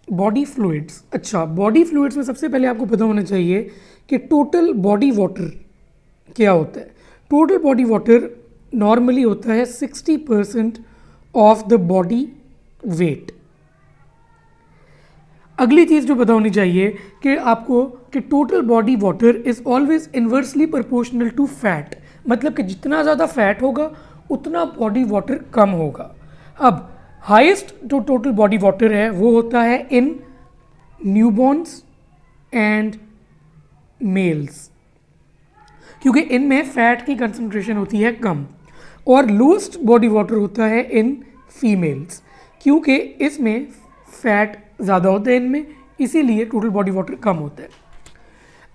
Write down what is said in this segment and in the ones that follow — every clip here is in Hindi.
Body fluids. अच्छा, बॉडी फ्लूइड्स में सबसे पहले आपको पता होना चाहिए कि टोटल बॉडी वाटर क्या होता है। टोटल बॉडी वाटर नॉर्मली होता है 60% ऑफ द बॉडी वेट। अगली चीज़ जो पता होनी चाहिए कि आपको कि total body water is always inversely proportional to fat, मतलब कि जितना ज़्यादा फैट होगा उतना बॉडी वाटर कम होगा। अब हाईएस्ट जो टोटल बॉडी वाटर है वो होता है इन न्यूबॉर्न्स एंड मेल्स, क्योंकि इनमें फैट की कंसंट्रेशन होती है कम। और लोएस्ट बॉडी वाटर होता है इन फीमेल्स, क्योंकि इसमें फैट ज़्यादा होता है इनमें, इसीलिए टोटल बॉडी वाटर कम होता है।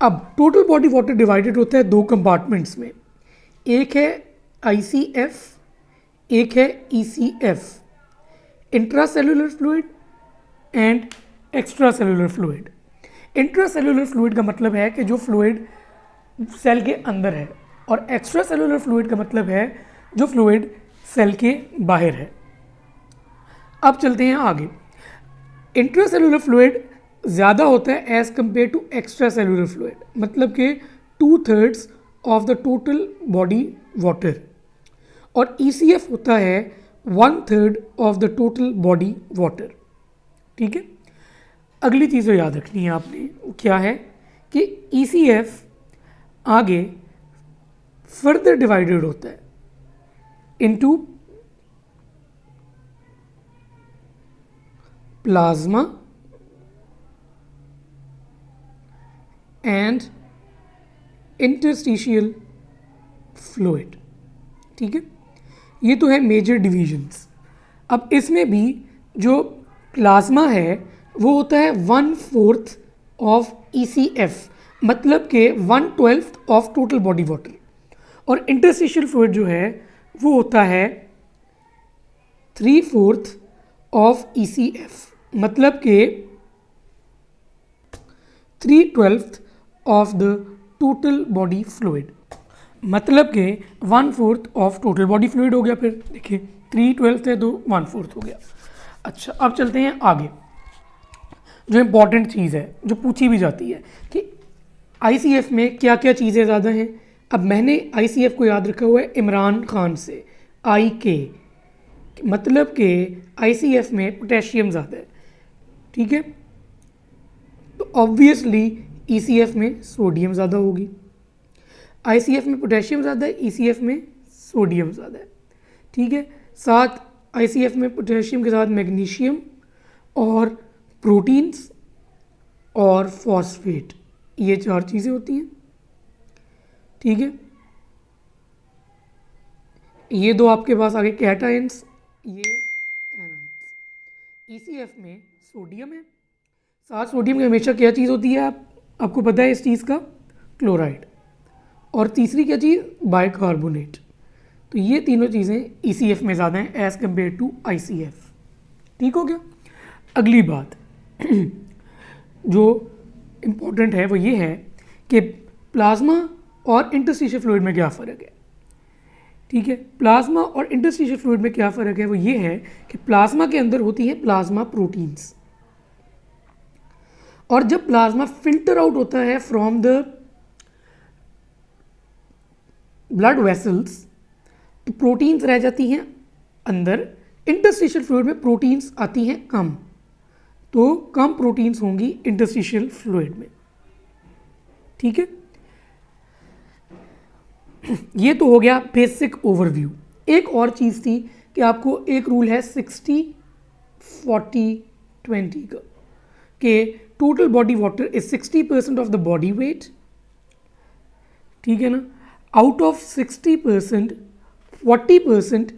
अब टोटल बॉडी वाटर डिवाइडेड होता है दो कंपार्टमेंट्स में, एक है ICF, एक है ECF, intracellular fluid and extra cellular fluid. Intracellular fluid का मतलब है कि जो फ्लूइड सेल के अंदर है, और एक्स्ट्रा सेलुलर फ्लूइड का मतलब है जो फ्लूइड सेल के बाहर है। अब चलते हैं आगे। इंट्रासेलुलर फ्लूइड ज़्यादा होता है as compared to extracellular fluid, मतलब कि 2/3 of the total body water, और ECF होता है 1/3 of the total body water. ठीक है, अगली चीज़ जो याद रखनी है आपने वो क्या है कि ECF आगे फर्दर डिवाइडेड होता है into plasma and interstitial fluid. ठीक है, ये तो है मेजर डिविजन्स। अब इसमें भी जो प्लाज्मा है वो होता है 1/4 ऑफ ECF, मतलब कि 1/12 ऑफ टोटल बॉडी वाटर, और इंटरस्टिशियल फ्लूइड जो है वो होता है 3/4 ऑफ ECF, मतलब कि 3/12 of the total body fluid, मतलब कि 1/4 ऑफ टोटल बॉडी फ्लूइड हो गया। फिर देखिए 3/12 है तो 1/4 हो गया। अच्छा, अब चलते हैं आगे। जो इम्पॉर्टेंट चीज़ है जो पूछी भी जाती है कि ICF में क्या क्या चीज़ें ज़्यादा हैं। अब मैंने ICF को याद रखा हुआ है इमरान खान से, IK, मतलब कि ICF में पोटेशियम ज़्यादा है। ठीक है, तो ऑब्वियसली ECF में सोडियम ज़्यादा होगी। ICF में पोटेशियम ज़्यादा है, ECF में सोडियम ज़्यादा है। ठीक है, साथ ICF में पोटेशियम के साथ मैग्नीशियम और प्रोटीन्स और फॉस्फेट, ये 4 चीज़ें होती हैं। ठीक है, ये दो आपके पास आगे कैटायंस, ये एनायंस। ECF में सोडियम है, साथ सोडियम की हमेशा क्या चीज़ होती है आपको पता है इस चीज़ का, क्लोराइड, और तीसरी क्या चीज़, बाइकार्बोनेट। तो ये तीनों चीज़ें ECF में ज़्यादा हैं एज़ कम्पेयर टू ICF। ठीक हो गया। अगली बात जो इम्पोर्टेंट है वो ये है कि प्लाज्मा और इंटरस्टिशियल फ्लूइड में क्या फ़र्क है। ठीक है, प्लाज्मा और इंटरस्टिशियल फ्लूइड में क्या फ़र्क है वो ये है कि प्लाज्मा के अंदर होती है प्लाज्मा प्रोटीन्स, और जब प्लाज्मा फिल्टर आउट होता है फ्रॉम द ब्लड वेसल्स तो प्रोटीन्स रह जाती हैं अंदर। इंटरस्टिशियल फ्लूइड में प्रोटीन्स आती हैं कम, तो कम प्रोटीन्स होंगी इंटरस्टिशियल फ्लूइड में। ठीक है, ये तो हो गया बेसिक ओवरव्यू। एक और चीज़ थी कि आपको एक रूल है 60-40-20 का, कि total body water is 60% of the body weight. ठीक है ना, out of 60% 40%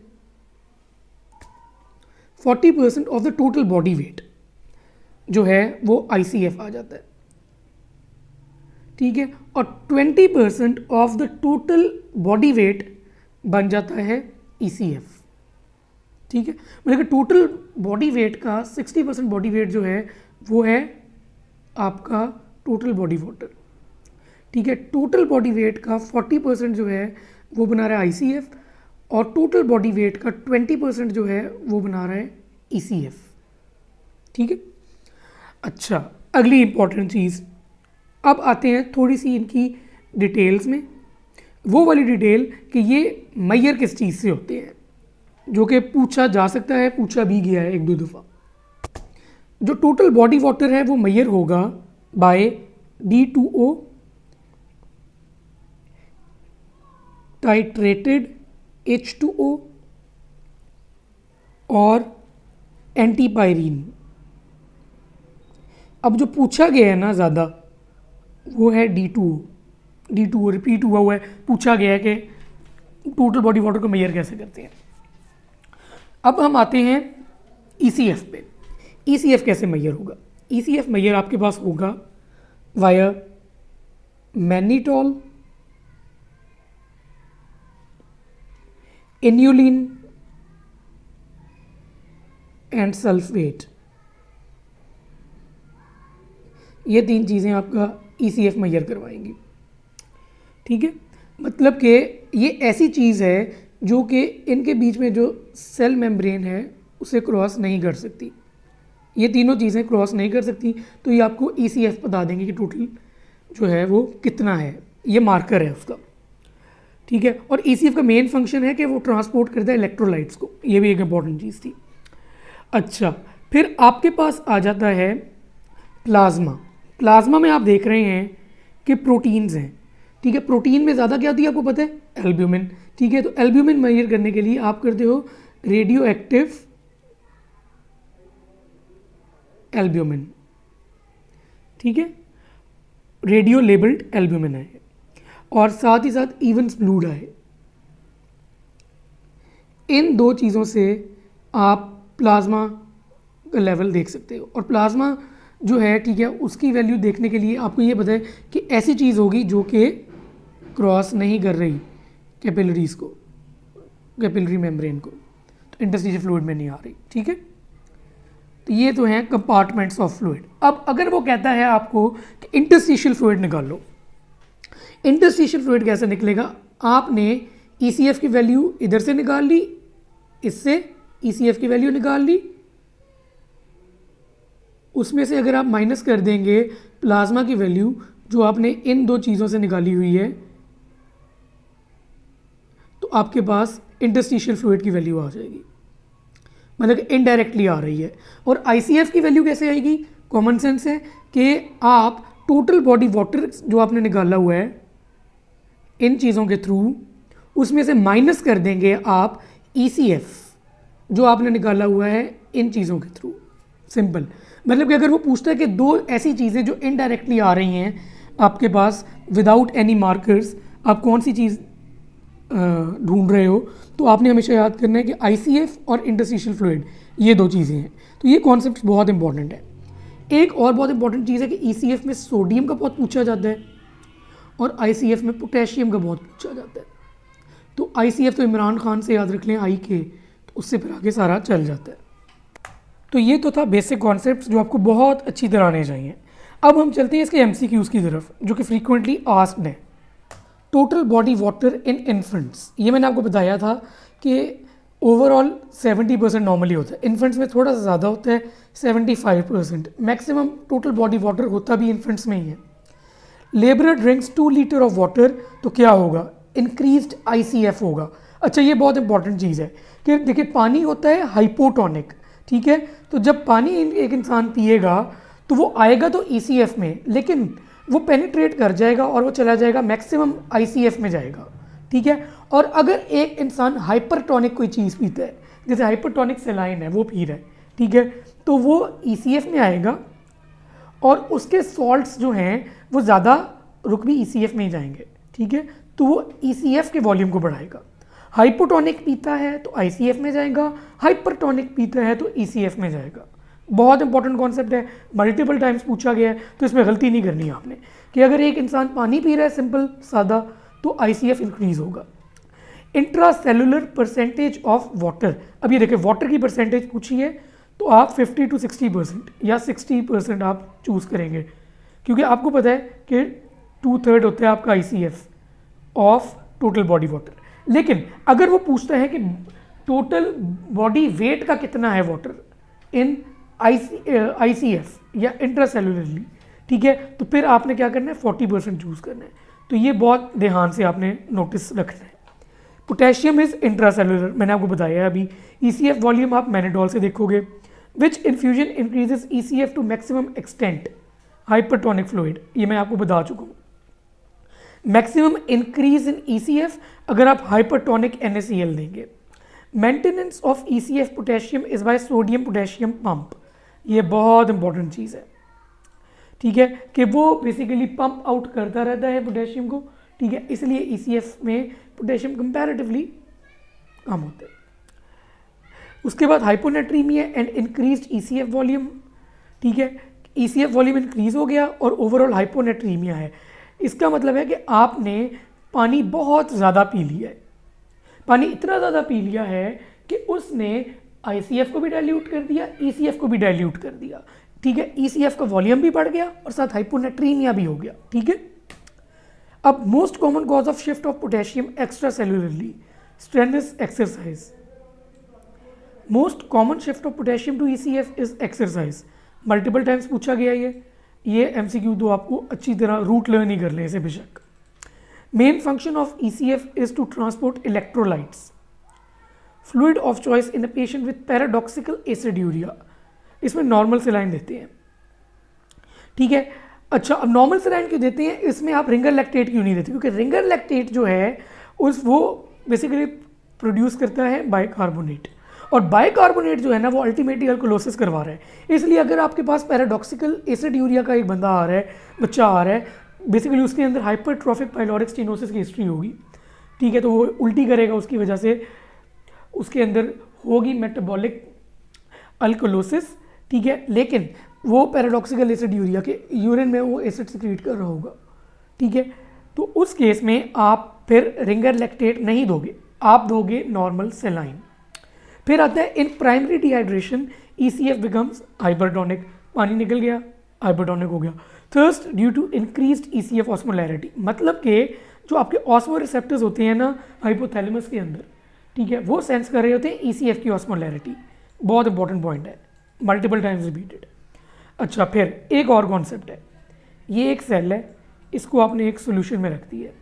of the total body weight जो है वो ICF आ जाता है। ठीक है, और 20% of the total body weight बन जाता है ECF। ठीक है, मतलब कि टोटल बॉडी वेट का 60% बॉडी वेट जो है वो है आपका टोटल बॉडी वाटर। ठीक है, टोटल बॉडी वेट का 40% जो है वो बना रहा है ICF, और टोटल बॉडी वेट का 20% जो है वो बना रहा है ECF। ठीक है, अच्छा, अगली इंपॉर्टेंट चीज़, अब आते हैं थोड़ी सी इनकी डिटेल्स में। वो वाली डिटेल कि ये मैयर किस चीज़ से होते हैं, जो कि पूछा जा सकता है, पूछा भी गया है एक दो दफ़ा। जो टोटल बॉडी वाटर है वो मैयर होगा बाय D2O टाइट्रेटेड H2O और एंटीपायरीन। अब जो पूछा गया है ना ज़्यादा वो है D2O रिपीट हुआ है, पूछा गया है कि टोटल बॉडी वाटर को मेजर कैसे करते हैं। अब हम आते हैं ECF पे। ECF कैसे मेजर होगा? ECF मेजर आपके पास होगा via mannitol, inulin and sulphate. ये तीन चीज़ें आपका ECF मेजर करवाएंगी। ठीक है, मतलब कि ये ऐसी चीज़ है जो कि इनके बीच में जो सेल मेम्ब्रेन है उसे क्रॉस नहीं कर सकती। ये तीनों चीज़ें क्रॉस नहीं कर सकती, तो ये आपको ECF बता देंगे कि टोटल जो है वो कितना है। ये मार्कर है उसका। ठीक है, और ECF का मेन फंक्शन है कि वो ट्रांसपोर्ट करता है इलेक्ट्रोलाइट्स को। ये भी एक इंपॉर्टेंट चीज़ थी। अच्छा, फिर आपके पास आ जाता है प्लाज्मा। प्लाज्मा में आप देख रहे हैं कि प्रोटीन्स हैं। ठीक है, प्रोटीन में ज़्यादा क्या होती है आपको पता है? एल्ब्यूमिन। ठीक है, तो एल्ब्यूमिन मेजर करने के लिए आप करते हो रेडियो एक्टिव एल्ब्यूमिन। ठीक है, रेडियो लेबल्ड एल्ब्यूमिन है, और साथ ही साथ इवन्स ब्लूड है। इन दो चीज़ों से आप प्लाज्मा का लेवल देख सकते हो। और प्लाज्मा जो है, ठीक है, उसकी वैल्यू देखने के लिए आपको ये पता है कि ऐसी चीज़ होगी जो कि क्रॉस नहीं कर रही कैपिलरीज को, कैपिलरी मेम्ब्रेन को, तो इंटरस्टिशियल फ्लूइड में नहीं आ रही। ठीक है, तो ये तो हैं कंपार्टमेंट्स ऑफ फ्लूइड। अब अगर वो कहता है आपको कि इंटरस्टिशियल फ्लूइड निकालो, इंटरस्टिशियल फ्लूइड कैसे निकलेगा? आपने ECF की वैल्यू इधर से निकाल ली, इससे ECF की वैल्यू निकाल ली, उसमें से अगर आप माइनस कर देंगे प्लाज्मा की वैल्यू जो आपने इन दो चीज़ों से निकाली हुई है, तो आपके पास इंटरस्टिशियल फ्लूइड की वैल्यू आ जाएगी, मतलब इनडायरेक्टली आ रही है। और ICF की वैल्यू कैसे आएगी? कॉमन सेंस है कि आप टोटल बॉडी वाटर जो आपने निकाला हुआ है इन चीज़ों के थ्रू, उसमें से माइनस कर देंगे आप ECF जो आपने निकाला हुआ है इन चीज़ों के थ्रू। सिंपल, मतलब कि अगर वो पूछता है कि दो ऐसी चीज़ें जो इनडायरेक्टली आ रही हैं आपके पास विदाउट एनी मार्कर्स, आप कौन सी चीज़ ढूंढ रहे हो, तो आपने हमेशा याद करना है कि ICF और इंटरस्टिशियल फ्लूइड ये दो चीज़ें हैं। तो ये कॉन्सेप्ट बहुत इंपॉर्टेंट है। एक और बहुत इंपॉर्टेंट चीज़ है कि ECF में सोडियम का बहुत पूछा जाता है और ICF में पोटेशियम का बहुत पूछा जाता है। तो ICF तो इमरान खान से याद रख लें, आई के, तो उससे फिर आगे सारा चल जाता है। तो ये तो था बेसिक कॉन्सेप्ट्स जो आपको बहुत अच्छी तरह आने चाहिए। अब हम चलते हैं इसके MCQs की तरफ, जो कि फ्रीक्वेंटली आस्क्ड है। Total body water in infants, ये मैंने आपको बताया था कि ओवरऑल 70% नॉर्मली होता है, इन्फेंट्स में थोड़ा सा ज़्यादा होता है 75%। मैक्सिमम टोटल बॉडी वाटर होता भी इन्फेंट्स में ही है। Labourer drinks 2 litre of water, तो क्या होगा? इंक्रीज्ड ICF होगा। अच्छा, ये बहुत इंपॉर्टेंट चीज़ है कि देखिए पानी होता है हाइपोटोनिक। ठीक है, तो जब पानी एक इंसान पिएगा तो वो आएगा तो ECF में, लेकिन वो पेनिट्रेट कर जाएगा और वो चला जाएगा मैक्सिमम ICF में जाएगा। ठीक है, और अगर एक इंसान हाइपरटोनिक कोई चीज़ पीता है, जैसे हाइपरटोनिक सेलाइन है वो पी रहा है, ठीक है, तो वो ECF में आएगा और उसके सॉल्ट्स जो हैं वो ज़्यादा रुक भी ECF में ही जाएंगे। ठीक है, तो वो ECF के वॉल्यूम को बढ़ाएगा। हाइपोटोनिक पीता है तो ICF में जाएगा, हाइपरटोनिक पीता है तो ECF में जाएगा। बहुत इंपॉर्टेंट कॉन्सेप्ट है, मल्टीपल टाइम्स पूछा गया है, तो इसमें गलती नहीं करनी है आपने कि अगर एक इंसान पानी पी रहा है सिंपल सादा, तो ICF इंक्रीज होगा। इंट्रासेलुलर परसेंटेज ऑफ वाटर, अब ये देखिए वाटर की परसेंटेज पूछी है तो आप 50 to 60% या 60% आप चूज़ करेंगे, क्योंकि आपको पता है कि 2/3 होता है आपका ICF of total body water. लेकिन अगर वो पूछता है कि टोटल बॉडी वेट का कितना है वाटर इन ICF, या इंट्रासेलुलरली, ठीक है, तो फिर आपने क्या करना है 40% चूज़ करना है। तो ये बहुत ध्यान से आपने नोटिस रखना है। पोटेशियम इज इंट्रासेलुलर, मैंने आपको बताया अभी। ECF वॉल्यूम आप मैनेडोल से देखोगे। Which infusion increases ECF to maximum extent, hypertonic fluid, ये मैं आपको बता चुका हूँ। मैक्सिमम इंक्रीज इन ECF अगर आप हाइपरटोनिक NaCl देंगे। Maintenance of ECF potassium is by sodium potassium pump, ये बहुत इंपॉर्टेंट चीज़ है, ठीक है, कि वो बेसिकली पंप आउट करता रहता है पोटेशियम को, ठीक है, इसलिए ECF में पोटेशियम कंपैरेटिवली कम होता है। उसके बाद hyponatraemia and increased ECF volume, ठीक है, ECF वॉल्यूम इंक्रीज हो गया और ओवरऑल हाइपोनेट्रीमिया है। इसका मतलब है कि आपने पानी बहुत ज़्यादा पी लिया है, पानी इतना ज़्यादा पी लिया है कि उसने ICF को भी डाइल्यूट कर दिया, ECF को भी डाइल्यूट कर दिया, ठीक है, ECF का वॉल्यूम भी बढ़ गया और साथ हाइपोनेट्रीमिया भी हो गया, ठीक है। अब most common cause of shift of potassium extracellularly, strenuous exercise. Most common shift of potassium to ECF is exercise, multiple times पूछा गया ये MCQ तो आपको अच्छी तरह रूट लर्न ही कर ले इसे बेशक। Main function of ECF is to transport electrolytes, fluid of choice in a patient with paradoxical aciduria, इसमें नॉर्मल सेलाइन देते हैं, ठीक है। अच्छा, अब नॉर्मल सेलाइन क्यों देते हैं, इसमें आप रिंगर लैक्टेट क्यों नहीं देते, क्योंकि रिंगर लैक्टेट जो है वो बेसिकली प्रोड्यूस करता है बाइकार्बोनेट, और बाइकार्बोनेट जो है ना वो अल्टीमेटली अल्कोलोसिस करवा रहा है। इसलिए अगर आपके पास पैराडॉक्सिकल एसिड्यूरिया का एक बंदा आ रहा है, बच्चा आ रहा है, बेसिकली उसके अंदर हाइपरट्रॉफिक पाइलोरिक स्टेनोसिस की हिस्ट्री होगी, ठीक है, तो वो उल्टी करेगा, उसकी वजह से उसके अंदर होगी मेटाबॉलिक अल्कोलोसिस, ठीक है, लेकिन वो पैराडॉक्सिकल एसिड्यूरिया के यूरिन में वो एसिड सिक्रीट कर रहा होगा, ठीक है, तो उस केस में आप फिर रिंगर लैक्टेट नहीं दोगे, आप दोगे नॉर्मल सेलाइन। फिर आता है in primary dehydration ECF becomes hypertonic, पानी निकल गया, हाइपरटोनिक हो गया। Thirst due to increased ECF osmolarity, मतलब कि जो आपके ऑस्मो रिसेप्टर्स होते हैं ना हाइपोथैलेमस के अंदर, ठीक है, वो सेंस कर रहे होते हैं ECF की ऑस्मोलैरिटी, बहुत इंपॉर्टेंट पॉइंट है, मल्टीपल टाइम्स रिपीटेड। अच्छा, फिर एक और कॉन्सेप्ट है, ये एक सेल है, इसको आपने एक सोल्यूशन में रख दिया है,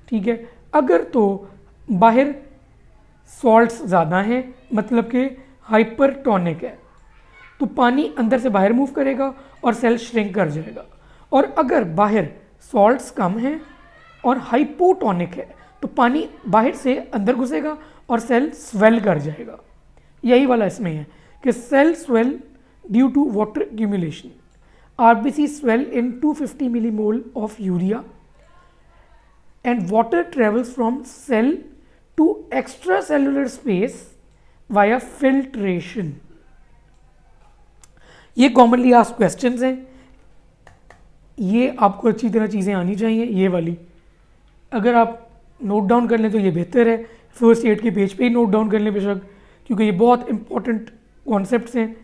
ठीक है, अगर तो बाहर सॉल्ट्स ज़्यादा हैं, मतलब कि हाइपरटोनिक है, तो पानी अंदर से बाहर मूव करेगा और सेल श्रिंक कर जाएगा, और अगर बाहर सॉल्ट्स कम हैं और हाइपोटोनिक है तो पानी बाहर से अंदर घुसेगा और सेल स्वेल कर जाएगा। यही वाला इसमें है कि cell swell due to water accumulation, RBC swell in 250 millimole of urea and water travels from cell to extracellular space via filtration। ये कॉमनली आस्क्ड क्वेश्चंस हैं, ये आपको अच्छी तरह चीज़ें आनी चाहिए। ये वाली अगर आप नोट डाउन कर लें तो ये बेहतर है, फर्स्ट एड के पेज पे ही नोट डाउन कर लें बेशक, क्योंकि ये बहुत इंपॉर्टेंट कॉन्सेप्ट्स हैं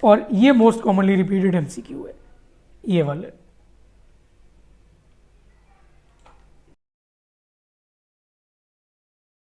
और ये मोस्ट कॉमनली रिपीटेड MCQ है ये वाला।